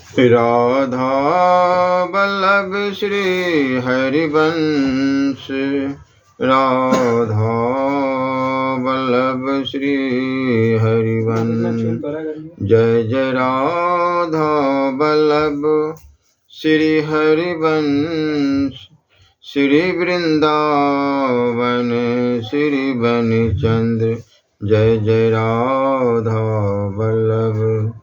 राधा वल्लभ श्री हरिवंश, राधा वल्लभ श्री हरिवंश। जय जय राधा वल्लभ श्री हरिवंश, श्री वृंदावन श्री बनिचंद्र। जय जय राधा वल्लभ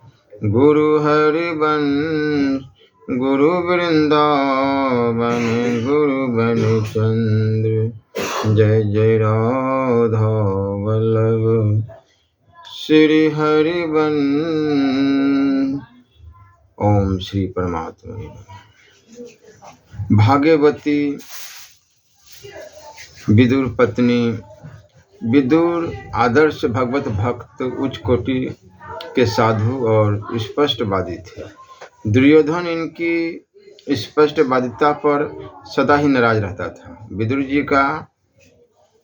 गुरु हरिवंश, गुरु वृंदावन गुरु बनिचंद्र। जय जय राधा वल्लभ श्री हरिवंश। ओम श्री परमात्मा नमः। भाग्यवती विदुर पत्नी। विदुर आदर्श भगवत भक्त, उच्च कोटि के साधु और स्पष्टवादी थे। दुर्योधन इनकी स्पष्टवादिता पर सदा ही नाराज रहता था। विदुर जी का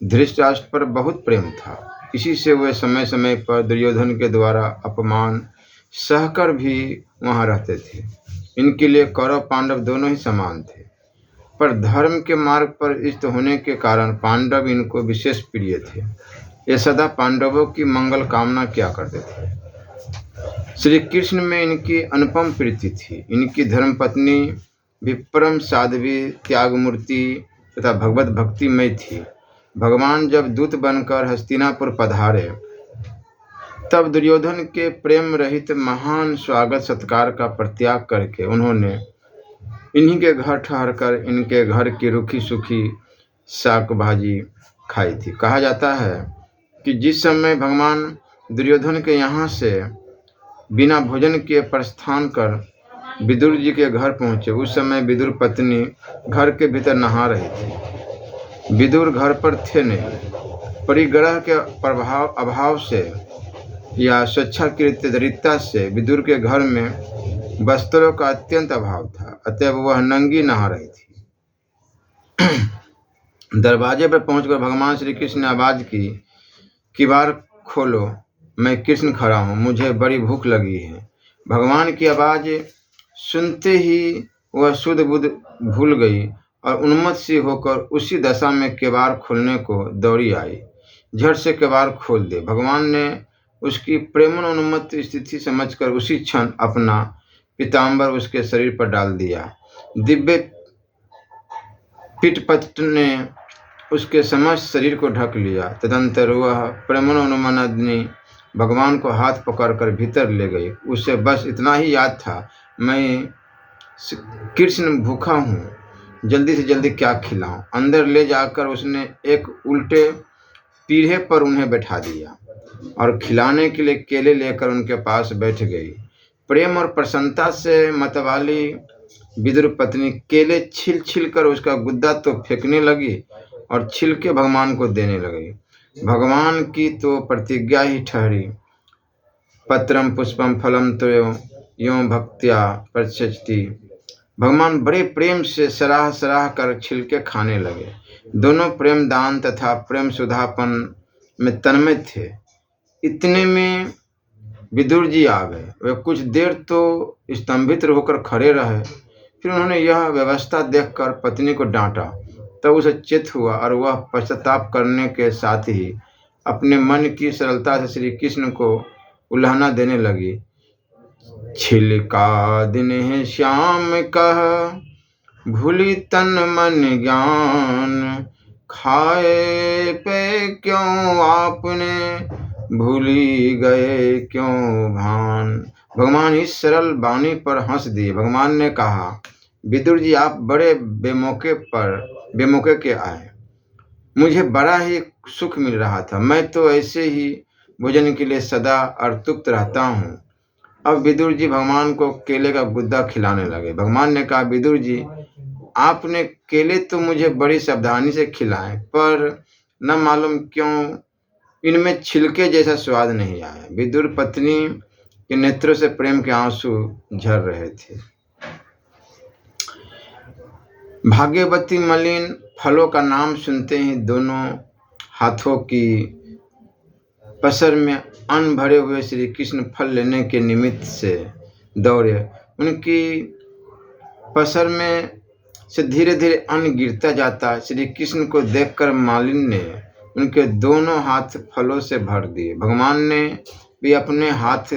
धृतराष्ट्र पर बहुत प्रेम था। इसी से वे समय समय पर दुर्योधन के द्वारा अपमान सहकर भी वहां रहते थे। इनके लिए कौरव पांडव दोनों ही समान थे, पर धर्म के मार्ग पर स्थित होने के कारण पांडव इनको विशेष प्रिय थे। ये सदा पांडवों की मंगल कामना किया करते थे। श्री कृष्ण में इनकी अनुपम प्रीति थी। इनकी धर्मपत्नी भी परम साध्वी, त्यागमूर्ति तथा भगवत भक्तिमय थी। भगवान जब दूत बनकर हस्तिनापुर पधारे, तब दुर्योधन के प्रेम रहित महान स्वागत सत्कार का परित्याग करके उन्होंने इन्हीं के घर ठहरकर इनके घर की रूखी सूखी साग भाजी खाई थी। कहा जाता है कि जिस समय भगवान दुर्योधन के यहाँ से बिना भोजन के प्रस्थान कर विदुर जी के घर पहुंचे, उस समय विदुर पत्नी घर के भीतर नहा रही थी। विदुर घर पर थे नहीं। परिग्रह के अभाव से या स्वेच्छाकृत दरिद्रता से विदुर के घर में वस्त्रों का अत्यंत अभाव था, अतएव वह नंगी नहा रही थी। दरवाजे पर पहुंचकर भगवान श्री कृष्ण ने आवाज की, किवाड़ खोलो, मैं कृष्ण खड़ा हूँ, मुझे बड़ी भूख लगी है। भगवान की आवाज सुनते ही वह शुद्ध बुद्ध भूल गई और उन्मत्त सी होकर उसी दशा में किवाड़ खोलने को दौड़ी आई। झट से किवाड़ खोल दे। भगवान ने उसकी प्रेमोन्मत्त स्थिति समझकर उसी क्षण अपना पीताम्बर उसके शरीर पर डाल दिया। दिव्य पिटपट ने उसके समस्त शरीर को ढक लिया। तदंतर वह प्रेमोन्मत्त भगवान को हाथ पकड़कर भीतर ले गई। उसे बस इतना ही याद था, मैं कृष्ण भूखा हूँ, जल्दी से जल्दी क्या खिलाऊं। अंदर ले जाकर उसने एक उल्टे पीढ़े पर उन्हें बैठा दिया और खिलाने के लिए केले लेकर उनके पास बैठ गई। प्रेम और प्रसन्नता से मतवाली विदुर पत्नी केले छिल छिल कर उसका गुद्दा तो फेंकने लगी और छिलके भगवान को देने लगी। भगवान की तो प्रतिज्ञा ही ठहरी, पत्रम पुष्पम फलम त्वयो यो भक्त्या प्रचष्टि। भगवान बड़े प्रेम से सराह सराह कर छिलके खाने लगे। दोनों प्रेम दान तथा प्रेम सुधापन में तन्मय थे। इतने में विदुर जी आ गए। वे कुछ देर तो स्तंभित होकर खड़े रहे, फिर उन्होंने यह व्यवस्था देखकर पत्नी को डांटा। तब उसे चित हुआ और वह पश्चाताप करने के साथ ही अपने मन की सरलता से श्री कृष्ण को उल्हाना देने लगी। छिलका दिन है श्याम कह, भूली तन मन ज्ञान, खाए पे क्यों आपने, भूली गए क्यों भान। भगवान इस सरल वाणी पर हंस दिए। भगवान ने कहा, विदुर जी आप बड़े बेमौके के आए। मुझे बड़ा ही सुख मिल रहा था। मैं तो ऐसे ही भोजन के लिए सदा अतुक्त रहता हूँ। अब विदुर जी भगवान को केले का गुद्दा खिलाने लगे। भगवान ने कहा, विदुर जी आपने केले तो मुझे बड़ी सावधानी से खिलाए, पर न मालूम क्यों इनमें छिलके जैसा स्वाद नहीं आया। विदुर पत्नी के नेत्रों से प्रेम के आंसू झर रहे थे। भाग्यवती मलिन फलों का नाम सुनते ही दोनों हाथों की पसर में अन्न भरे हुए श्री कृष्ण फल लेने के निमित्त से दौड़े। उनकी पसर में से धीरे धीरे अन्न गिरता जाता। श्री कृष्ण को देखकर मालिन ने उनके दोनों हाथ फलों से भर दिए। भगवान ने भी अपने हाथ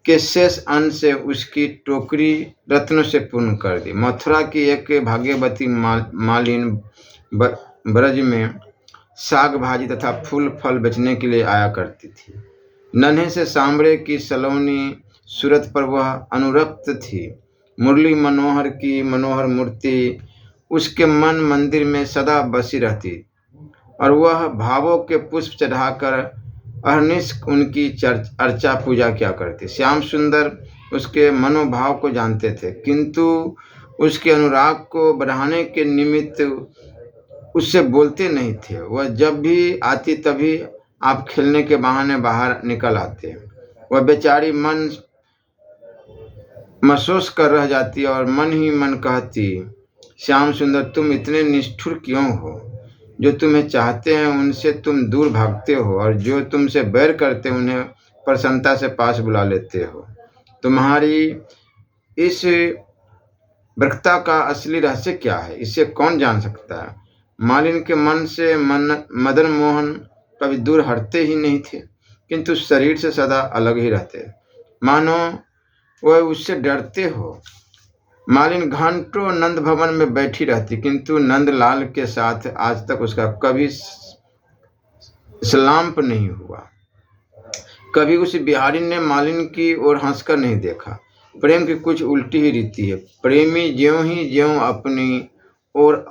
के शेष अन्न से उसकी टोकरी रत्नों से पूर्ण कर दी। मथुरा की एक भाग्यवती मालिन ब्रज में साग भाजी तथा फूल फल बेचने के लिए आया करती थी। नन्हे से सांवरे की सलोनी सूरत पर वह अनुरक्त थी। मुरली मनोहर की मनोहर मूर्ति उसके मन मंदिर में सदा बसी रहती और वह भावों के पुष्प चढ़ाकर अहर्निश उनकी अर्चा पूजा किया करती। श्याम सुंदर उसके मनोभाव को जानते थे, किंतु उसके अनुराग को बढ़ाने के निमित्त उससे बोलते नहीं थे। वह जब भी आती तभी आप खेलने के बहाने बाहर निकल आते। वह बेचारी मन महसूस कर रह जाती और मन ही मन कहती, श्याम सुंदर तुम इतने निष्ठुर क्यों हो? जो तुम्हें चाहते हैं उनसे तुम दूर भागते हो और जो तुमसे बैर करते उन्हें प्रसन्नता से पास बुला लेते हो। तुम्हारी इस वक्रता का असली रहस्य क्या है, इसे कौन जान सकता है? मालिन के मन से मदन मोहन कभी दूर हटते ही नहीं थे, किंतु शरीर से सदा अलग ही रहते, मानो वह उससे डरते हो। मालिन घंटों नंद भवन में बैठी रहती, किंतु नंदलाल के साथ आज तक उसका कभी सलाम्प नहीं हुआ। कभी उस बिहारी ने मालिन की ओर हंसकर नहीं देखा। प्रेम की कुछ उल्टी ही रीति है। प्रेमी ज्यों अपनी ओर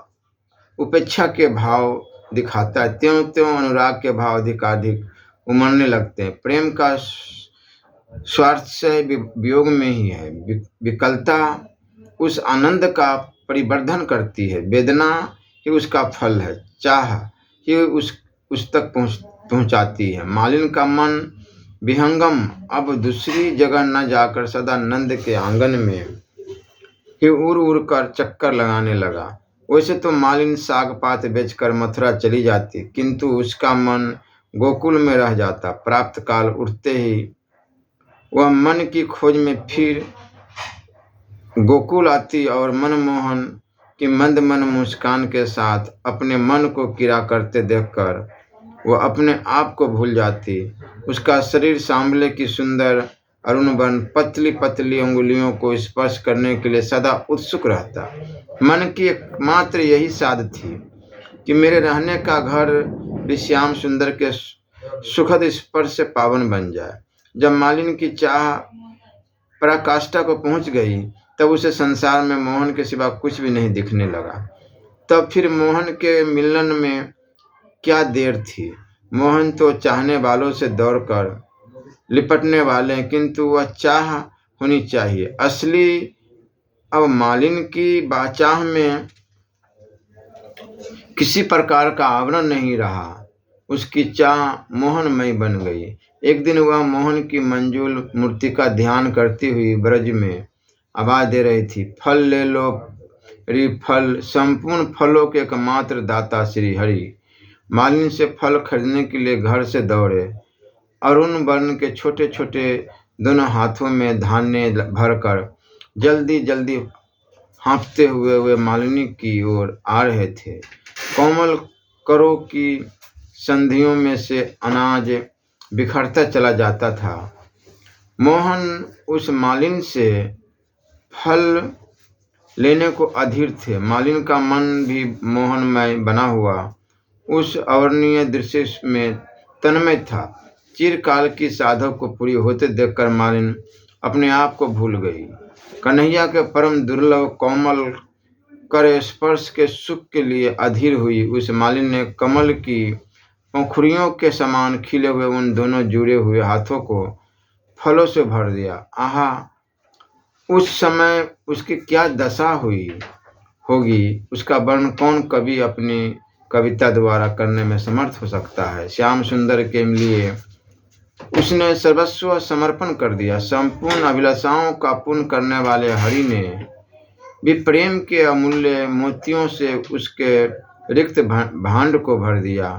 उपेक्षा के भाव दिखाता है, त्यों त्यों अनुराग के भाव अधिकाधिक उमड़ने लगते हैं। प्रेम का स्वार्थ से वियोग में ही है। विकलता उस आनंद का परिवर्धन करती है, वेदना ही उसका फल है, चाह ही उस तक पहुंचाती है। मालिन का मन विहंगम अब दूसरी जगह न जाकर सदा नंद के आंगन में ही उड़ उड़ कर चक्कर लगाने लगा। वैसे तो मालिन साग पात बेचकर मथुरा चली जाती, किंतु उसका मन गोकुल में रह जाता। प्राप्त काल उठते ही वह मन की खोज में फिर गोकुल आती और मनमोहन की मंद मन मुस्कान के साथ अपने मन को किरा करते देखकर वह अपने आप को भूल जाती। उसका शरीर सांवले की सुंदर अरुण वर्ण पतली पतली अंगुलियों को स्पर्श करने के लिए सदा उत्सुक रहता। मन की एकमात्र यही साध थी कि मेरे रहने का घर भी श्याम सुंदर के सुखद स्पर्श से पावन बन जाए। जब मालिन की चाह पराकाष्ठा को पहुंच गई, तब उसे संसार में मोहन के सिवा कुछ भी नहीं दिखने लगा। तब फिर मोहन के मिलन में क्या देर थी। मोहन तो चाहने वालों से दौड़कर लिपटने वाले हैं, किंतु वह चाह होनी चाहिए असली। अब मालिन की चाह में किसी प्रकार का आवरण नहीं रहा। उसकी चाह मोहनमयी बन गई। एक दिन वह मोहन की मंजूल मूर्ति का ध्यान करती हुई ब्रज में आवाज दे रही थी, फल ले लो री फल, संपूर्ण फलों के एकमात्र दाता श्री हरि। मालिन से फल खरीदने के लिए घर से दौड़े। अरुण वर्ण के छोटे छोटे दोनों हाथों में धान्य भरकर जल्दी जल्दी हाँफते हुए वे मालिनी की ओर आ रहे थे। कोमल करों की संधियों में से अनाज बिखरता चला जाता था। मोहन उस मालिन से फल लेने को अधीर थे। मालिन का मन भी मोहनमय बना हुआ उस अवर्णनीय दृश्य में तन्मय था। चिरकाल की साधक को पूरी होते देखकर मालिन अपने आप को भूल गई। कन्हैया के परम दुर्लभ कोमल कर स्पर्श के सुख के लिए अधीर हुई उस मालिन ने कमल की पंखुड़ियों के समान खिले हुए उन दोनों जुड़े हुए हाथों को फलों से भर दिया। आहा, उस समय उसकी क्या दशा हुई होगी, उसका वर्णन कौन कवि अपनी कविता द्वारा करने में समर्थ हो सकता है। श्याम सुंदर के लिए उसने सर्वस्व समर्पण कर दिया। संपूर्ण अभिलाषाओं का पूर्ण करने वाले हरि ने भी प्रेम के अमूल्य मोतियों से उसके रिक्त भांड को भर दिया।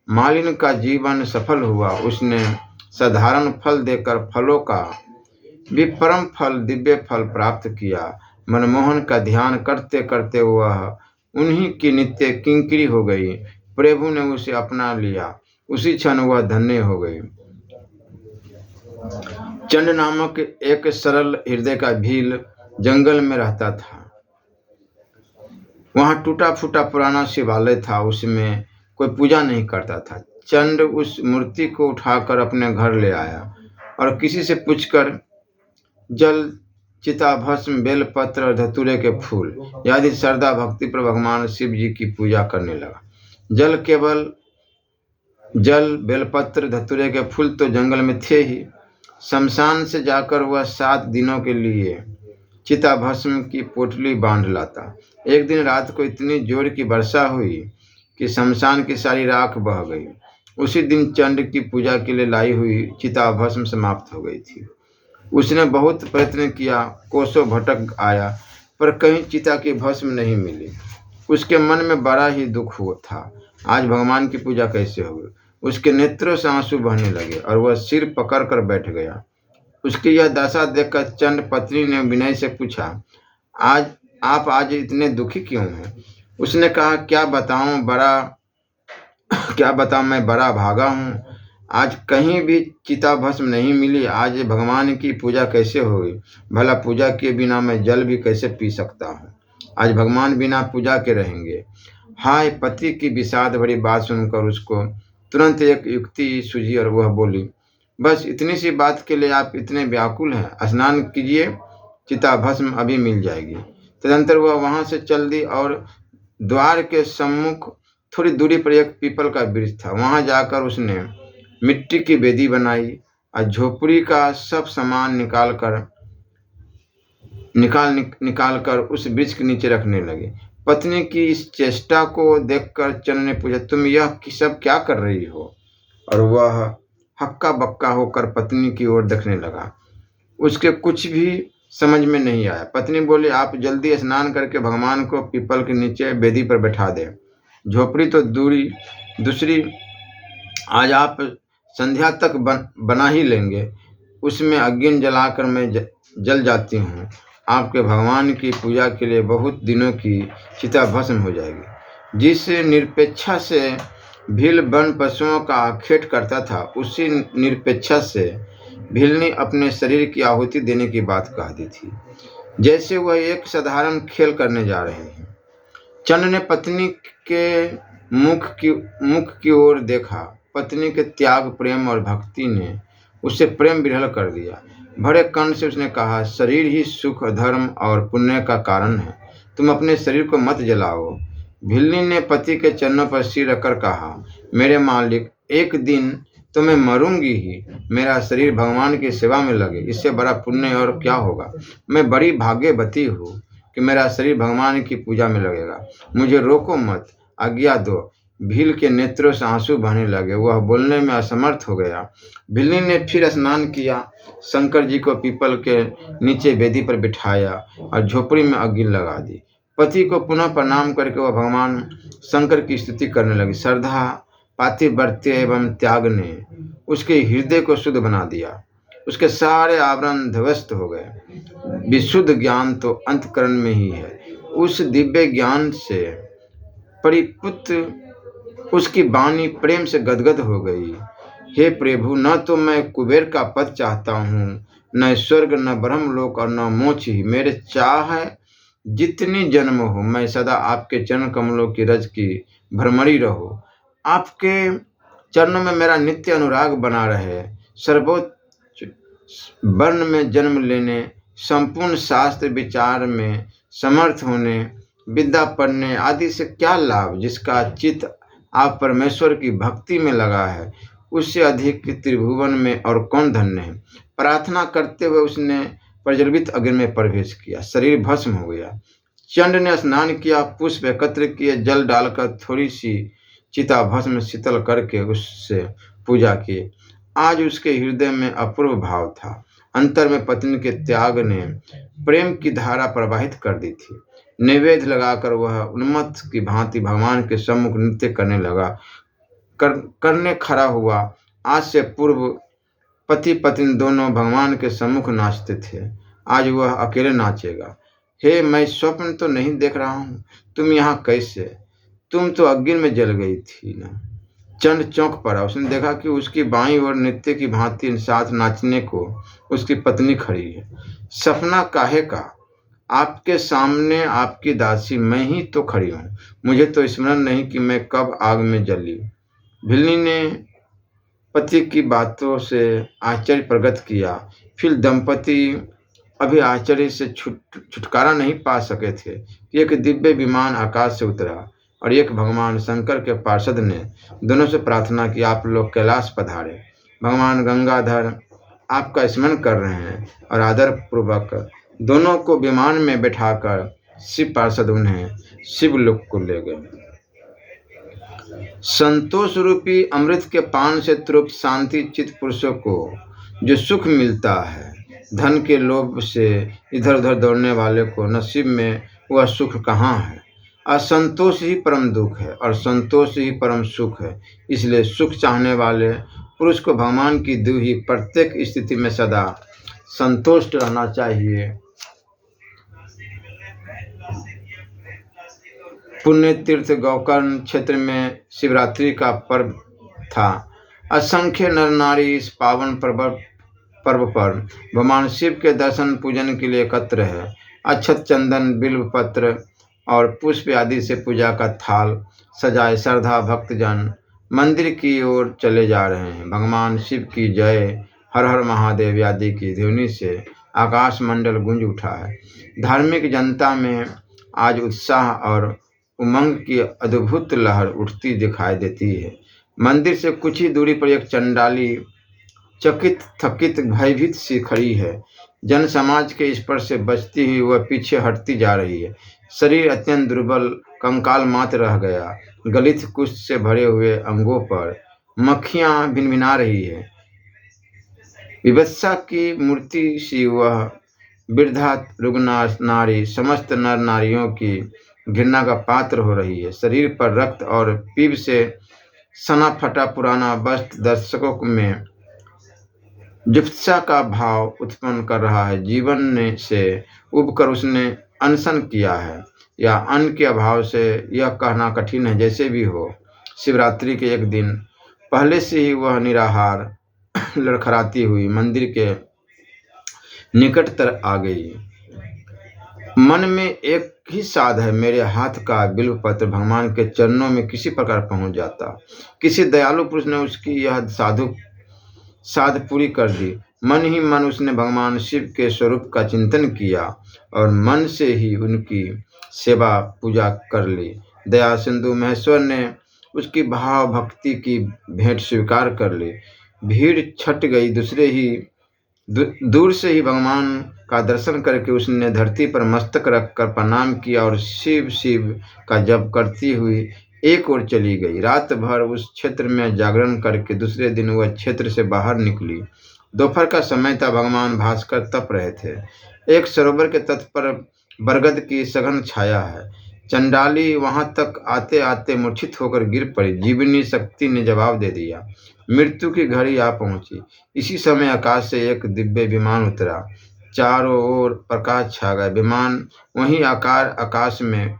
मालिन का जीवन सफल हुआ। उसने साधारण फल देकर फलों का भी परम फल दिव्य फल प्राप्त किया। मनमोहन का ध्यान करते करते वह उन्हीं की नित्य किंकरी हो गई। प्रभु ने उसे अपना लिया। उसी क्षण वह धन्य हो गई। चंड नामक एक सरल हृदय का भील जंगल में रहता था। वहाँ टूटा फूटा पुराना शिवालय था। उसमें कोई पूजा नहीं करता था। चंड उस मूर्ति को उठाकर अपने घर ले आया और किसी से पूछकर जल, चिताभस्म, बेलपत्र और धतूरे के फूल आदि श्रद्धा भक्ति पर भगवान शिव जी की पूजा करने लगा। जल, बेलपत्र, धतूरे के फूल तो जंगल में थे ही। शमशान से जाकर वह 7 दिनों के लिए चिताभस्म की पोटली बांध लाता। एक दिन रात को इतनी जोर की वर्षा हुई कि शमशान की सारी राख बह गई। उसी दिन चंड की पूजा के लिए लाई हुई चिताभस्म समाप्त हो गई थी। उसने बहुत प्रयत्न किया, कोसों भटक आया, पर कहीं चिता की भस्म नहीं मिली। उसके मन में बड़ा ही दुख हुआ था। आज भगवान की पूजा कैसे होगी? उसके नेत्रों से आंसू बहने लगे और वह सिर पकड़कर बैठ गया। उसकी यह दशा देखकर चंड पत्नी ने विनय से पूछा, आप आज इतने दुखी क्यों हैं? उसने कहा, क्या बताऊं, मैं बड़ा भागा हूँ। आज कहीं भी चिताभस्म नहीं मिली। आज भगवान की पूजा कैसे होगी? भला पूजा के बिना मैं जल भी कैसे पी सकता हूँ? आज भगवान बिना पूजा के रहेंगे। हाय! पति की विषाद भरी बात सुनकर उसको तुरंत एक युक्ति सूझी और वह बोली, बस इतनी सी बात के लिए आप इतने व्याकुल हैं? स्नान कीजिए, चिताभस्म अभी मिल जाएगी। तदंतर वह वहां से चल दी और द्वार के सम्मुख थोड़ी दूरी पर एक पीपल का वृक्ष था। वहां जाकर उसने मिट्टी की वेदी बनाई और झोपड़ी का सब सामान निकाल कर उस वृक्ष के नीचे रखने लगे। पत्नी की इस चेष्टा को देखकर चंद ने पूछा, तुम यह सब क्या कर रही हो? और वह हक्का बक्का होकर पत्नी की ओर देखने लगा। उसके कुछ भी समझ में नहीं आया। पत्नी बोली, आप जल्दी स्नान करके भगवान को पीपल के नीचे वेदी पर बैठा दें। झोपड़ी तो दूसरी आज आप संध्या तक बना ही लेंगे। उसमें अग्नि जलाकर मैं जल जाती हूँ। आपके भगवान की पूजा के लिए बहुत दिनों की चिता भस्म हो जाएगी। जिस निरपेक्षा से भील वन पशुओं का आखेट करता था, उसी निरपेक्षा से भील ने अपने शरीर की आहुति देने की बात कह दी थी, जैसे वह एक साधारण खेल करने जा रहे हैं। चंद ने पत्नी के मुख की ओर देखा। पत्नी के त्याग, प्रेम और भक्ति ने उसे प्रेम विह्वल कर दिया। भरे कंठ से उसने कहा, शरीर ही सुख, धर्म और पुण्य का कारण है। तुम अपने शरीर को मत जलाओ। भिल्ली ने पति के चरणों पर सिर रखकर कहा, मेरे मालिक, एक दिन तो मैं मरूंगी ही। मेरा शरीर भगवान की सेवा में लगे, इससे बड़ा पुण्य और क्या होगा? मैं बड़ी भाग्यवती हूँ कि मेरा शरीर भगवान की पूजा में लगेगा। मुझे रोको मत, आज्ञा दो। भील के नेत्रों से आंसू बहने लगे। वह बोलने में असमर्थ हो गया। भिल्ली ने फिर स्नान किया, शंकर जी को पीपल के नीचे वेदी पर बिठाया और झोपड़ी में अग्नि लगा दी। पति को पुनः प्रणाम करके वह भगवान शंकर की स्तुति करने लगी। श्रद्धा, पातिव्रत्य एवं त्याग ने उसके हृदय को शुद्ध बना दिया। उसके सारे आवरण ध्वस्त हो गए। विशुद्ध ज्ञान तो अंतःकरण में ही है। उस दिव्य ज्ञान से परिपुत्र उसकी वाणी प्रेम से गदगद हो गई। हे प्रभु, न तो मैं कुबेर का पद चाहता हूँ, न स्वर्ग, न ब्रह्मलोक और न मोक्ष ही। मेरे चाह जितनी जन्म हो, मैं सदा आपके चरण कमलों की रज की भ्रमरी रहूं। आपके चरणों में मेरा नित्य अनुराग बना रहे। सर्वोच्च वर्ण में जन्म लेने, संपूर्ण शास्त्र विचार में समर्थ होने, विद्या पढ़ने आदि से क्या लाभ? जिसका चित्त आप परमेश्वर की भक्ति में लगा है, उससे अधिक त्रिभुवन में और कौन धन्य है? प्रार्थना करते हुए उसने प्रज्वलित अग्नि में प्रवेश किया। शरीर भस्म हो गया। चंड ने स्नान किया, पुष्प एकत्र किए, जल डालकर थोड़ी सी चिता भस्म शीतल करके उससे पूजा की। आज उसके हृदय में अपूर्व भाव था। अंतर में पत्नी के त्याग ने प्रेम की धारा प्रवाहित कर दी थी। नैवेद्य लगाकर वह उन्मत्त की भांति भगवान के सम्मुख नृत्य करने लगा। करने खड़ा हुआ। आज से पूर्व पति पत्नी दोनों भगवान के सम्मुख नाचते थे। आज वह अकेले नाचेगा। हे, मैं स्वप्न तो नहीं देख रहा हूँ। तुम यहाँ कैसे? तुम तो अग्नि में जल गई थी ना। चंद चौंक पड़ा। उसने देखा कि उसकी बाईं ओर नृत्य की भांति साथ नाचने को उसकी पत्नी खड़ी है। सपना काहे का? आपके सामने आपकी दासी मैं ही तो खड़ी हूँ। मुझे तो स्मरण नहीं कि मैं कब आग में जली। भिल्ली ने पति की बातों से आश्चर्य प्रकट किया। फिर दंपति अभी आश्चर्य से छुटकारा नहीं पा सके थे कि एक दिव्य विमान आकाश से उतरा और एक भगवान शंकर के पार्षद ने दोनों से प्रार्थना की, आप लोग कैलाश पधारे। भगवान गंगाधर आपका स्मरण कर रहे हैं और आदर पूर्वक दोनों को विमान में बैठाकर शिव पार्षद उन्हें शिवलोक को ले गए। संतोष रूपी अमृत के पान से तृप्त शांति चित्त पुरुषों को जो सुख मिलता है, धन के लोभ से इधर उधर दौड़ने वाले को नसीब में वह सुख कहाँ है। असंतोष ही परम दुख है और संतोष ही परम सुख है। इसलिए सुख चाहने वाले पुरुष को भगवान की दी हुई प्रत्येक स्थिति में सदा संतुष्ट रहना चाहिए। पुण्य तीर्थ गोकर्ण क्षेत्र में शिवरात्रि का पर्व था। असंख्य नर नारी इस पावन पर्व पर भगवान शिव के दर्शन पूजन के लिए एकत्र है। अक्षत, चंदन, बिल्व पत्र और पुष्प आदि से पूजा का थाल सजाए श्रद्धा भक्तजन मंदिर की ओर चले जा रहे हैं। भगवान शिव की जय, हर हर महादेव आदि की ध्वनि से आकाश मंडल गूंज उठा है। धार्मिक जनता में आज उत्साह और उमंग की अद्भुत लहर उठती दिखाई देती है। मंदिर से कुछ ही दूरी पर एक चंडाली चकित थकित भयभीत सी खड़ी है। जन समाज के स्पर्श से बचती हुई वह पीछे हटती जा रही है। शरीर अत्यंत दुर्बल, कंकाल मात्र रह गया। गलित कुष्ठ से भरे हुए अंगों पर मक्खियां भिनभिना रही है। विवत्सा की मूर्ति सी वह वृद्धा रुग्ण नारी समस्त नर नारियों की घृणा का पात्र हो रही है। शरीर पर रक्त और पीप से सना फटा पुराना वस्त्र दर्शकों में जुप्सा का भाव उत्पन्न कर रहा है। जीवन से उबकर उसने अनशन किया है या अन्न के अभाव से यह कहना कठिन है। जैसे भी हो, शिवरात्रि के एक दिन पहले से ही वह निराहार लड़खड़ाती हुई मंदिर के निकटतर आ गई। मन में एक ही साध है, मेरे हाथ का बिल्व पत्र भगवान के चरणों में किसी प्रकार पहुंच जाता। किसी दयालु पुरुष ने उसकी यह साध पूरी कर दी। मन ही मन उसने भगवान शिव के स्वरूप का चिंतन किया और मन से ही उनकी सेवा पूजा कर ली। दया सिंधु महेश्वर ने उसकी भाव भक्ति की भेंट स्वीकार कर ली। भीड़ छट गई। दूर से ही भगवान का दर्शन करके उसने धरती पर मस्तक रखकर प्रणाम किया और शिव शिव का जप करती हुई एक ओर चली गई। रात भर उस क्षेत्र में जागरण करके दूसरे दिन वह क्षेत्र से बाहर निकली। दोपहर का समय था। भगवान भास्कर तप रहे थे। एक सरोवर के तट पर बरगद की सघन छाया है। चंडाली वहां तक आते आते मूर्छित होकर गिर पड़ी। जीवनी शक्ति ने जवाब दे दिया। मृत्यु की घड़ी आ पहुंची। इसी समय आकाश से एक दिव्य विमान उतरा। चारों ओर प्रकाश छा गया। विमान वहीं आकाश में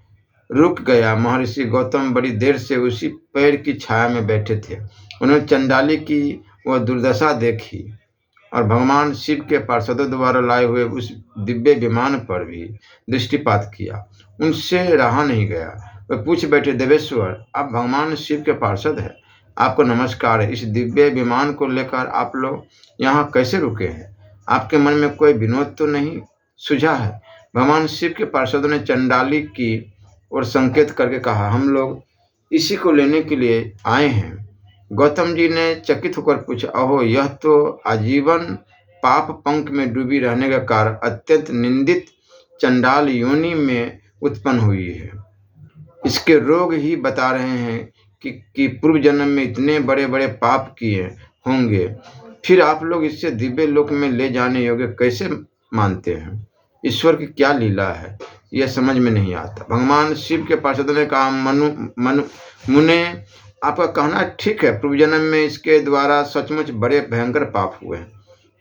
रुक गया। महर्षि गौतम बड़ी देर से उसी पेड़ की छाया में बैठे थे। उन्होंने चंडाली की वह दुर्दशा देखी और भगवान शिव के पार्षदों द्वारा लाए हुए उस दिव्य विमान पर भी दृष्टिपात किया। उनसे रहा नहीं गया। वे पूछ बैठे, देवेश्वर, आप भगवान शिव के पार्षद हैं, आपको नमस्कार है। इस दिव्य विमान को लेकर आप लोग यहाँ कैसे रुके हैं? आपके मन में कोई विनोद तो नहीं सूझा है? भगवान शिव के पार्षदों ने चंडाली की और संकेत करके कहा, हम लोग इसी को लेने के लिए आए हैं। गौतम जी ने चकित होकर पूछा, अहो, यह तो आजीवन पाप पंख में डूबी रहने का कारण अत्यंत निंदित चंडाल योनि में उत्पन्न हुई है। इसके रोग ही बता रहे हैं कि पूर्व जन्म में इतने बड़े बड़े पाप किए होंगे, फिर आप लोग इससे दिव्य लोक में ले जाने योग्य कैसे मानते हैं? ईश्वर की क्या लीला है, यह समझ में नहीं आता। भगवान शिव के पार्षद ने कहा, मुने, आपका कहना ठीक है। पूर्व जन्म में इसके द्वारा सचमुच बड़े भयंकर पाप हुए हैं।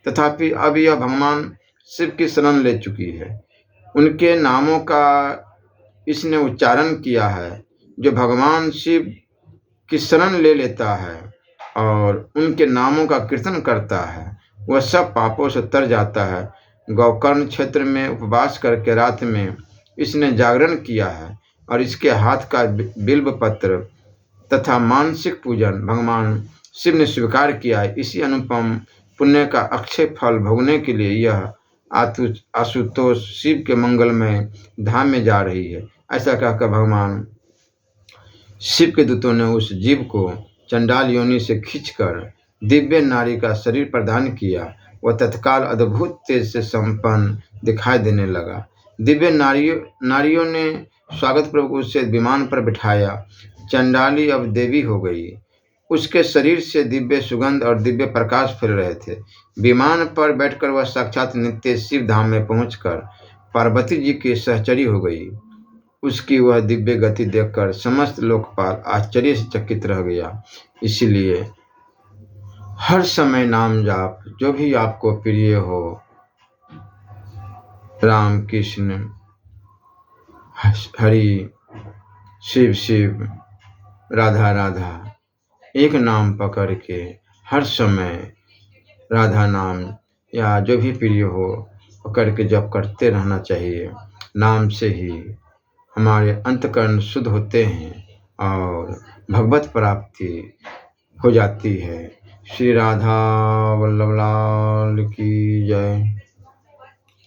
तथापि अब यह भगवान शिव की शरण ले चुकी है। उनके नामों का इसने उच्चारण किया है। जो भगवान शिव की शरण ले लेता है और उनके नामों का कीर्तन करता है, वह सब पापों से तर जाता है। गोकर्ण क्षेत्र में उपवास करके रात में इसने जागरण किया है और इसके हाथ का बिल्व पत्र तथा मानसिक पूजन भगवान शिव ने स्वीकार किया है। इसी अनुपम पुण्य का अक्षय फल भोगने के लिए यह आशुतोष शिव के मंगलमय धाम में जा रही है। ऐसा कहकर भगवान शिव के दूतों ने उस जीव को चंडाल योनि से खींचकर दिव्य नारी का शरीर प्रदान किया। वह तत्काल अद्भुत तेज से संपन्न दिखाई देने लगा। दिव्य नारियों ने स्वागत पूर्वक उसे विमान पर बिठाया। चंडाली अब देवी हो गई। उसके शरीर से दिव्य सुगंध और दिव्य प्रकाश फैल रहे थे। विमान पर बैठकर वह साक्षात नित्य शिव धाम में पहुंचकर पार्वती जी की सहचरी हो गई। उसकी वह दिव्य गति देखकर समस्त लोकपाल आश्चर्य से चकित रह गया। इसलिए हर समय नाम जाप, जो भी आपको प्रिय हो, राम कृष्ण हरि, शिव शिव, राधा राधा, एक नाम पकड़ के हर समय राधा नाम या जो भी प्रिय हो पकड़ के जप करते रहना चाहिए। नाम से ही हमारे अंतकरण शुद्ध होते हैं और भगवत प्राप्ति हो जाती है। श्री राधा वल्लभ लाल की जय।